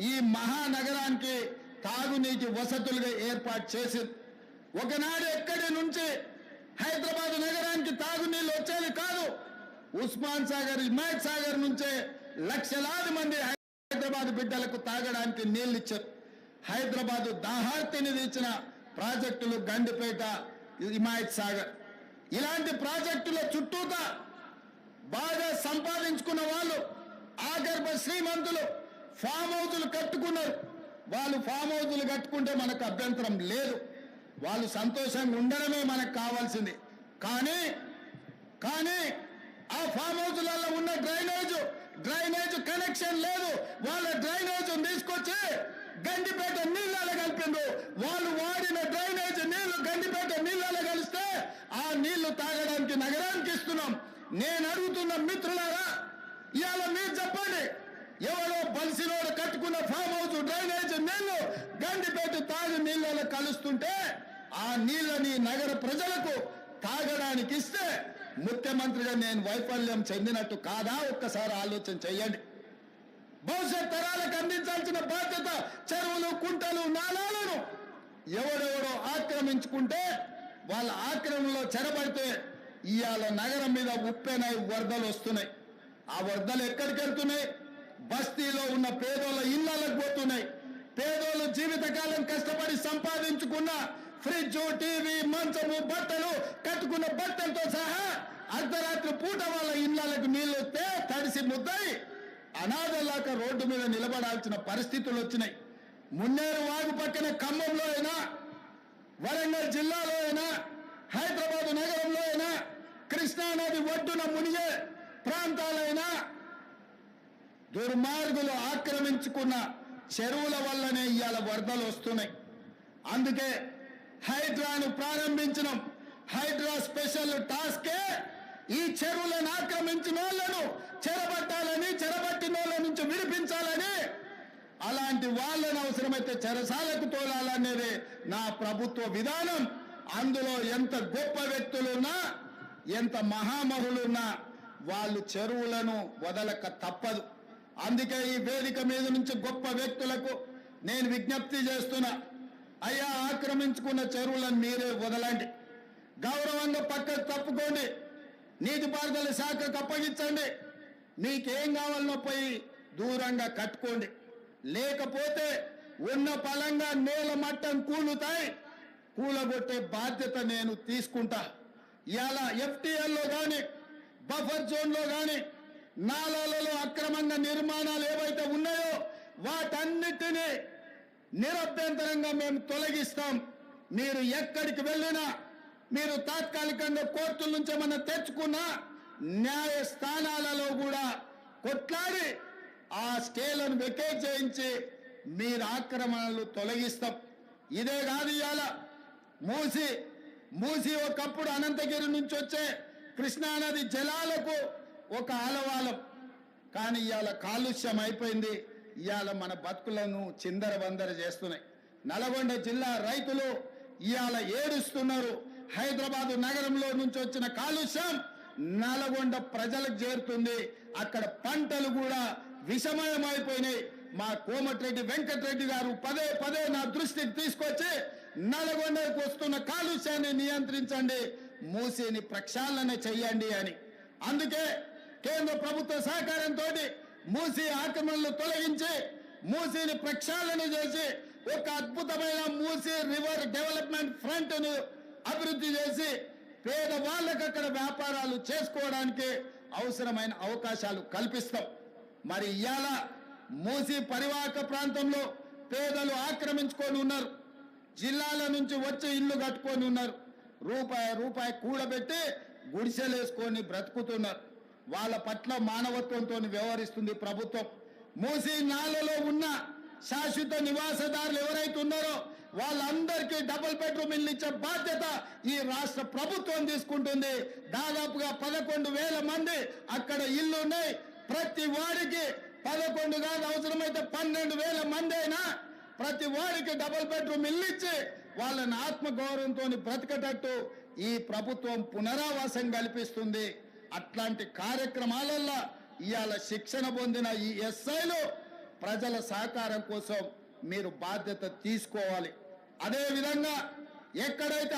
ఈ మహానగరానికి తాగునీటి వసతులుగా ఏర్పాటు చేసింది. ఒకనాడు ఎక్కడి నుంచి హైదరాబాద్ నగరానికి తాగునీళ్ళు వచ్చేది కాదు. ఉస్మాన్ సాగర్, హిమాయత్ సాగర్ నుంచే లక్షలాది మంది హైదరాబాద్ బిడ్డలకు తాగడానికి నీళ్లు ఇచ్చారు. హైదరాబాద్ దాహార్తిని తీర్చిన ప్రాజెక్టులు గండిపేట, హిమాయత్ సాగర్. ఇలాంటి ప్రాజెక్టుల చుట్టూతా బాగా సంపాదించుకున్న వాళ్ళు, ఆగర్భ శ్రీమంతులు ఫామ్ హౌజులు కట్టుకున్నారు. వాళ్ళు ఫామ్ హౌజులు కట్టుకుంటే మనకు అభ్యంతరం లేదు, వాళ్ళు సంతోషంగా ఉండడమే మనకు కావాల్సింది. కానీ ఆ ఫామ్ హౌజులలో ఉన్న డ్రైనేజ్ కనెక్షన్ లేదు. వాళ్ళ డ్రైనేజ్ తీసుకొచ్చి గండిపేట నీళ్ళలో కలిపిండ్రు. వాళ్ళు వాడిన డ్రైనేజ్ నీళ్లు గండిపేట నీళ్ళలో కలిస్తే ఆ నీళ్లు తాగడానికి నగరానికి ఇస్తున్నాం. నేను అడుగుతున్న మిత్రులారా, ఇవాళ మీరు చెప్పండి, ఎవరో బలిసినోడు కట్టుకున్న ఫామ్ హౌస్ డ్రైనేజ్ నీళ్లు గండిపేట తాగి నీళ్ళలో కలుస్తుంటే ఆ నీళ్ళని నగర ప్రజలకు తాగడానికి ఇస్తే ముఖ్యమంత్రిగా నేను వైఫల్యం చెందినట్టు కాదా? ఒక్కసారి ఆలోచన చెయ్యండి. భవిష్యత్ తరాలకు అందించాల్సిన బాధ్యత చెరువులు, కుంటలు, నాలాలను ఎవడెవడో ఆక్రమించుకుంటే వాళ్ళ ఆక్రమణలో చెరబడితే ఇవాళ నగరం మీద ఉప్పెనై వరదలు వస్తున్నాయి. ఆ వరదలు ఎక్కడికి వెళ్తున్నాయి? బస్తీలో ఉన్న పేదోళ్ళ ఇళ్లకు పోతున్నాయి. పేదోళ్ళు జీవితకాలం కష్టపడి సంపాదించుకున్న ఫ్రిడ్జ్, టీవీ, మంచము, బట్టలు, కట్టుకున్న బట్టలతో సహా అర్ధరాత్రి పూట వాళ్ళ ఇళ్లకు నీళ్లు వస్తే తడిసి ముద్దయి అనాథలాక రోడ్డు మీద నిలబడాల్సిన పరిస్థితులు వచ్చినాయి. మున్నేరు వాగు పక్కన ఖమ్మంలో అయినా, వరంగల్ జిల్లాలో అయినా, హైదరాబాద్ నగరంలో అయినా, కృష్ణానది ఒడ్డున మునిగే ప్రాంతాలైనా దుర్మార్గులు ఆక్రమించుకున్న చెరువుల వల్లనే ఇవాళ వరదలు వస్తున్నాయి. అందుకే హైడ్రాను ప్రారంభించడం. హైడ్రా స్పెషల్ టాస్కే ఈ చెరువులను ఆక్రమించిన వాళ్ళను చెరబట్టాలని, చెరబట్టిన వాళ్ళ నుంచి విడిపించాలని, అలాంటి వాళ్ళని అవసరమైతే చెరసాలకు తోలాలనేది నా ప్రభుత్వ విధానం. అందులో ఎంత గొప్ప వ్యక్తులున్నా, ఎంత మహామహులున్నా వాళ్ళు చెరువులను వదలక తప్పదు. అందుకే ఈ వేదిక మీద నుంచి గొప్ప వ్యక్తులకు నేను విజ్ఞప్తి చేస్తున్నా, అయ్యా, ఆక్రమించుకున్న చెరువులను మీరే వదలండి, గౌరవంగా పక్కకు తప్పుకోండి, నీటిపారుదల శాఖకు అప్పగించండి, మీకేం కావాలనో పోయి దూరంగా కట్టుకోండి. లేకపోతే ఉన్న పలంగా నేల మట్టం కూలుతాయి, కూలగొట్టే బాధ్యత నేను తీసుకుంటా. ఇవాళ ఎఫ్టీఎల్లో కానీ, బఫర్ జోన్లో కానీ, నాలాలలో అక్రమంగా నిర్మాణాలు ఏవైతే ఉన్నాయో వాటన్నిటినీ నిరభ్యంతరంగా మేము తొలగిస్తాం. మీరు ఎక్కడికి వెళ్ళినా, మీరు తాత్కాలికంగా కోర్టుల నుంచి ఏమన్నా తెచ్చుకున్నా న్యాయస్థానాలలో కూడా కొట్లాడి ఆ స్కేలను వెకేట్ చేయించి మీరు ఆక్రమణలు తొలగిస్తాం. ఇదే కాదు, ఇవాళ మూసి ఒకప్పుడు అనంతగిరి నుంచి వచ్చే కృష్ణానది జలాలకు ఒక ఆలవాలం. కానీ ఇవాళ కాలుష్యం అయిపోయింది. ఇవాళ మన బతుకులను చిందరవందర చేస్తున్నాయి. నల్గొండ జిల్లా రైతులు ఇవాళ ఏడుస్తున్నారు. హైదరాబాద్ నగరంలో నుంచి వచ్చిన కాలుష్యం నల్గొండ ప్రజలకు చేరుతుంది. అక్కడ పంటలు కూడా విషమయం అయిపోయినాయి. మా కోమటిరెడ్డి వెంకటరెడ్డి గారు పదే పదే నా దృష్టికి తీసుకొచ్చి నల్గొండకు వస్తున్న కాలుష్యాన్ని నియంత్రించండి, మూసిని ప్రక్షాళన చెయ్యండి అని. అందుకే కేంద్ర ప్రభుత్వ సహకారంతో మూసి ఆక్రమణలు తొలగించి మూసిని ప్రక్షాళన చేసి ఒక అద్భుతమైన మూసి రివర్ డెవలప్మెంట్ ఫ్రంట్ ను అభివృద్ధి చేసి పేదవాళ్ళకు అక్కడ వ్యాపారాలు చేసుకోవడానికి అవసరమైన అవకాశాలు కల్పిస్తాం. మరి ఇవాళ మూసి పరివాహక ప్రాంతంలో పేదలు ఆక్రమించుకొని ఉన్నారు. జిల్లాల నుంచి వచ్చి ఇల్లు కట్టుకొని ఉన్నారు. రూపాయి కూడబెట్టి గుడిసెలేసుకొని బ్రతుకుతున్నారు. వాళ్ళ పట్ల మానవత్వంతో వ్యవహరిస్తుంది ప్రభుత్వం. మూసి నాలలో ఉన్న శాశ్వత నివాసదారులు ఎవరైతే ఉన్నారో వాళ్ళందరికీ డబుల్ బెడ్రూమ్ ఇల్లు ఇచ్చే బాధ్యత ఈ రాష్ట్ర ప్రభుత్వం తీసుకుంటుంది. దాదాపుగా 11,000 మంది అక్కడ ఇల్లు ఉన్నాయి. ప్రతి వాడికి 11 కాదు, అవసరమైతే 12,000 మంది అయినా ప్రతి వాడికి డబుల్ బెడ్రూమ్ ఇల్లు ఇచ్చి వాళ్ళని ఆత్మగౌరవంతో బ్రతకటట్టు ఈ ప్రభుత్వం పునరావాసం కల్పిస్తుంది. అట్లాంటి కార్యక్రమాలలో ఇవాళ శిక్షణ పొందిన ఈ ఎస్ఐలు ప్రజల సహకారం కోసం మీరు బాధ్యత తీసుకోవాలి. అదేవిధంగా ఎక్కడైతే